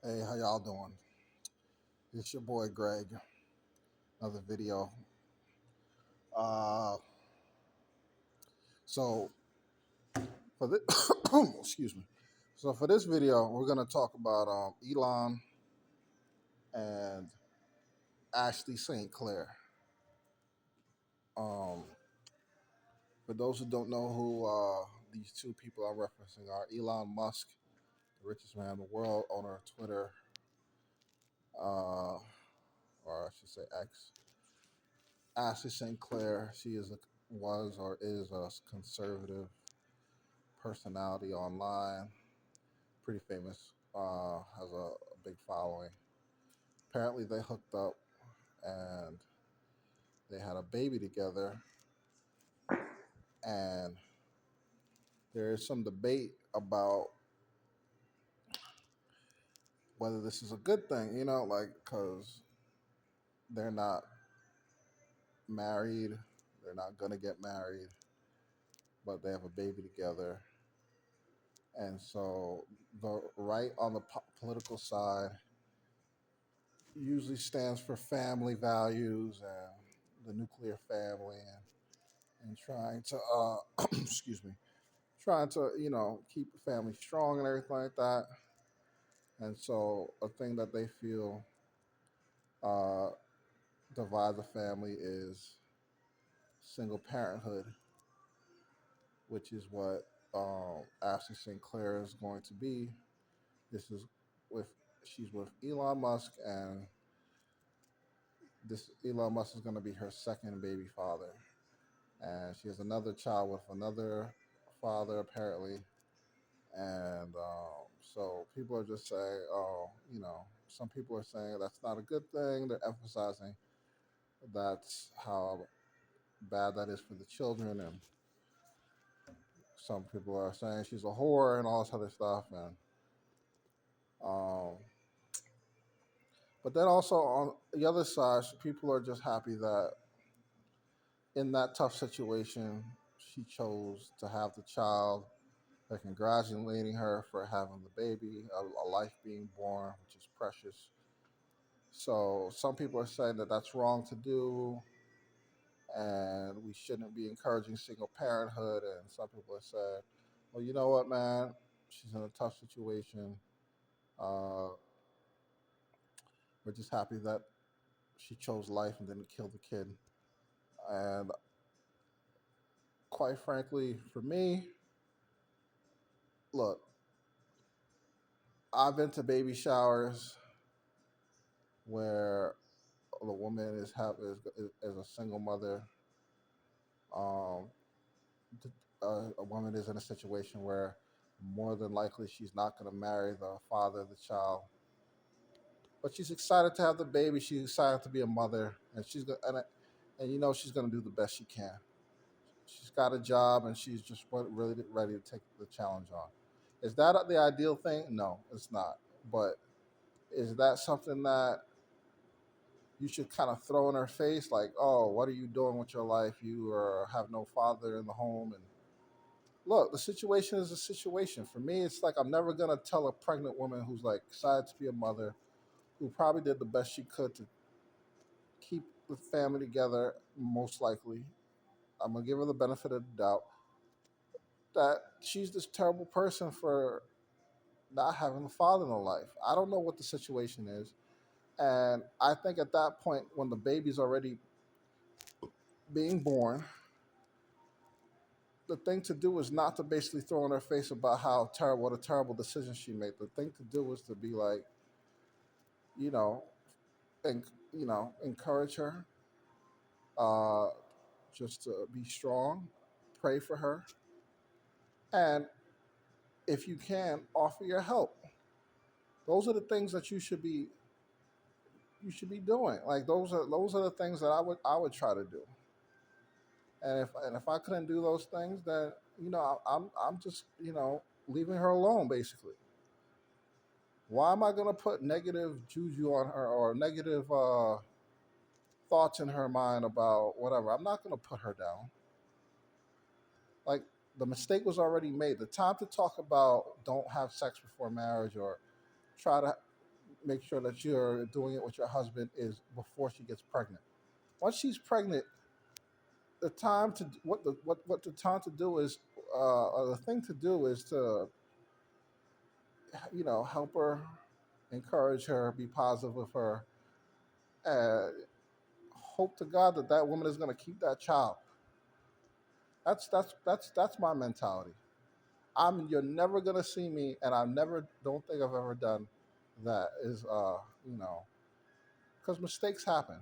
Hey, how y'all doing? It's your boy Greg. Another video. Uh, so for this, excuse me. So for this video, we're gonna talk about Elon and Ashley St. Clair. Um, for those who don't know who these two people I'm referencing are, Elon Musk, the richest man in the world, owner of Twitter, or I should say X. Ashley St. Clair, she was or is a conservative personality online, pretty famous, has a big following. Apparently, they hooked up and they had a baby together, and there is some debate about whether this is a good thing, like because they're not married, they're not gonna get married, but they have a baby together, and so the right on the political side usually stands for family values and the nuclear family and trying to excuse me, trying to keep the family strong and everything like that. And so a thing that they feel uh, divides the family is single parenthood, which is what Ashley Sinclair is going to be. This is with she's with Elon Musk, and this Elon Musk is going to be her second baby father, and she has another child with another father apparently. And so people are just saying, oh, some people are saying that's not a good thing. They're emphasizing that's how bad that is for the children. And some people are saying she's a whore and all this other stuff. And um, but then also on the other side, people are just happy that in that tough situation, she chose to have the child. They're congratulating her for having the baby, a life being born, which is precious. So some people are saying that that's wrong to do, and we shouldn't be encouraging single parenthood. And some people are saying, well, you know what, man, she's in a tough situation. Uh, we're just happy that she chose life and didn't kill the kid. And quite frankly, for me, look, I've been to baby showers where the woman is a single mother. Um, a woman is in a situation where more than likely she's not going to marry the father of the child, but she's excited to have the baby. She's excited to be a mother, and she's going to do the best she can. She's got a job, and she's just really ready to take the challenge on. Is that the ideal thing? No, it's not. But is that something that you should kind of throw in her face, like, "Oh, what are you doing with your life? You have no father in the home." And look, the situation is a situation. For me, it's like I'm never gonna tell a pregnant woman who's like excited to be a mother, who probably did the best she could to keep the family together. Most likely, I'm gonna give her the benefit of the doubt that she's this terrible person for not having a father in her life. I don't know what the situation is, and I think at that point, when the baby's already being born, the thing to do is not to basically throw in her face about how terrible, what a terrible decision she made. The thing to do is to be like, you know, and encourage her, uh, just to be strong, pray for her, and if you can, offer your help. Those are the things that you should be doing. Like those are the things that I would try to do. And if I couldn't do those things, then I'm just leaving her alone basically. Why am I gonna put negative juju on her or negative thoughts in her mind about whatever? I'm not gonna put her down. Like the mistake was already made. The time to talk about don't have sex before marriage or try to make sure that you're doing it with your husband is before she gets pregnant. Once she's pregnant, the time to what the time to do is or the thing to do is to help her, encourage her, be positive with her, and hope to God that that woman is going to keep that child. That's my mentality. You're never gonna see me, and I never don't think I've ever done that. Is you know because mistakes happen.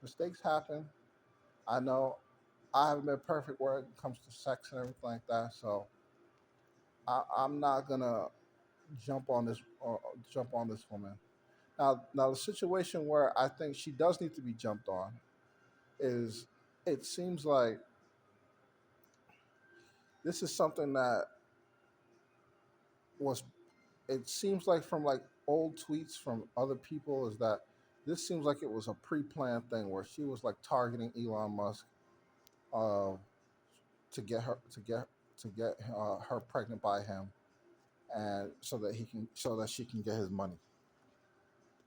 Mistakes happen. I know I haven't been perfect where it comes to sex and everything like that. So I'm not gonna jump on this jump on this woman. Now the situation where I think she does need to be jumped on is it seems like this is something that was it seems like from like old tweets from other people is that this seems like it was a pre-planned thing where she was like targeting Elon Musk uh, to get her to get her pregnant by him and so that she can get his money.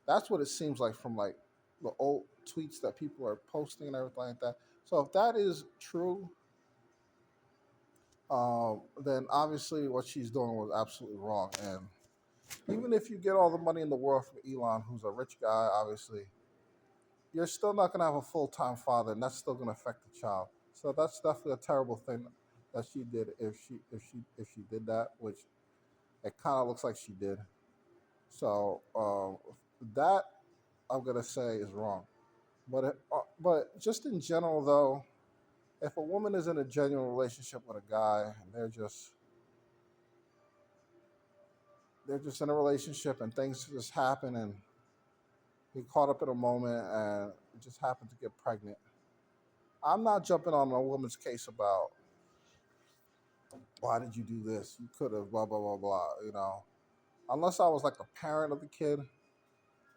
That's what it seems like from like the old tweets that people are posting and everything like that. So if that is true, then obviously what she's doing was absolutely wrong. And even if you get all the money in the world from Elon, who's a rich guy, obviously, you're still not going to have a full time father, and that's still going to affect the child. So that's definitely a terrible thing that she did if she did that, which it kind of looks like she did. So that I'm gonna say is wrong. But just in general though, if a woman is in a genuine relationship with a guy and they're just in a relationship and things just happen and he caught up in a moment and just happened to get pregnant. I'm not jumping on a woman's case about why did you do this? You could have blah blah blah blah. Unless I was like a parent of the kid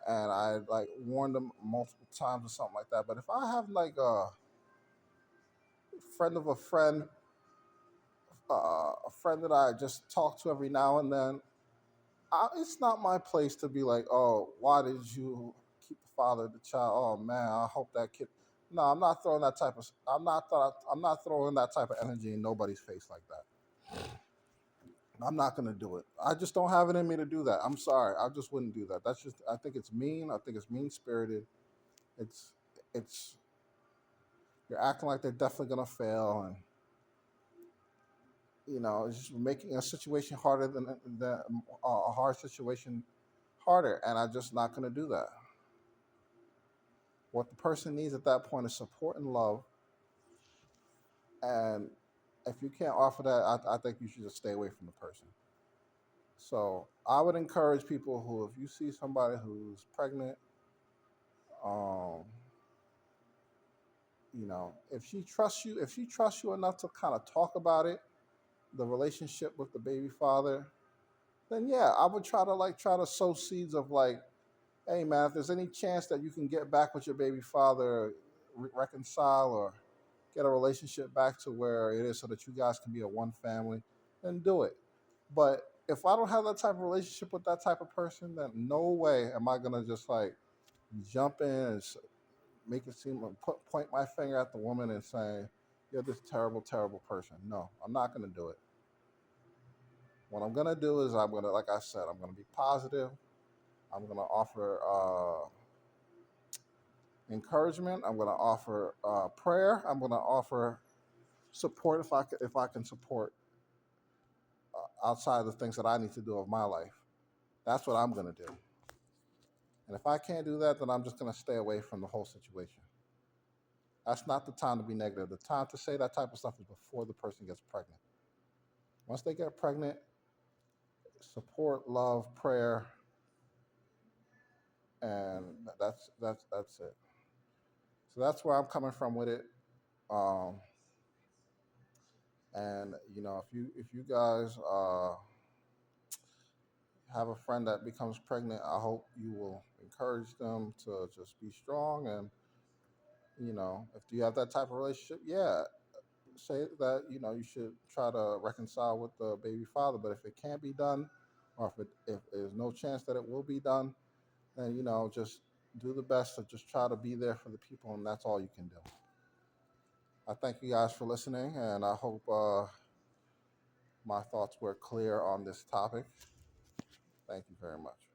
and I like warned them multiple times or something like that. But if I have like a friend of a friend that I just talk to every now and then, it's not my place to be like, oh, why did you keep the father of the child? Oh man, I hope that kid. No, I'm not throwing that type of. I'm not throwing that type of energy in nobody's face like that. I'm not gonna do it. I just don't have it in me to do that. I'm sorry. I just wouldn't do that. That's just. I think it's mean. I think it's mean spirited. It's. It's. You're acting like they're definitely gonna fail, and it's just making a situation harder than a hard situation harder. And I'm just not gonna do that. What the person needs at that point is support and love. And if you can't offer that, I think you should just stay away from the person. So I would encourage people who, if you see somebody who's pregnant, um, if she trusts you enough to kind of talk about it, the relationship with the baby father, then yeah, I would try to sow seeds of like, hey man, if there's any chance that you can get back with your baby father, reconcile or get a relationship back to where it is so that you guys can be a one family, then do it. But if I don't have that type of relationship with that type of person, then no way am I gonna just like jump in and make it seem like point my finger at the woman and say, "You're this terrible, terrible person." No, I'm not gonna do it. What I'm gonna do is like I said, I'm gonna be positive. I'm gonna offer encouragement. I'm gonna offer prayer. I'm gonna offer support if I can support outside of the things that I need to do of my life. That's what I'm gonna do. And if I can't do that, then I'm just gonna stay away from the whole situation. That's not the time to be negative. The time to say that type of stuff is before the person gets pregnant. Once they get pregnant, support, love, prayer, and that's it. So that's where I'm coming from with it. Um, and if you guys have a friend that becomes pregnant, I hope you will encourage them to just be strong. And if you have that type of relationship, yeah, say that you should try to reconcile with the baby father. But if it can't be done, or if there's no chance that it will be done, and just do the best to just try to be there for the people, and that's all you can do. I thank you guys for listening, and I hope my thoughts were clear on this topic. Thank you very much.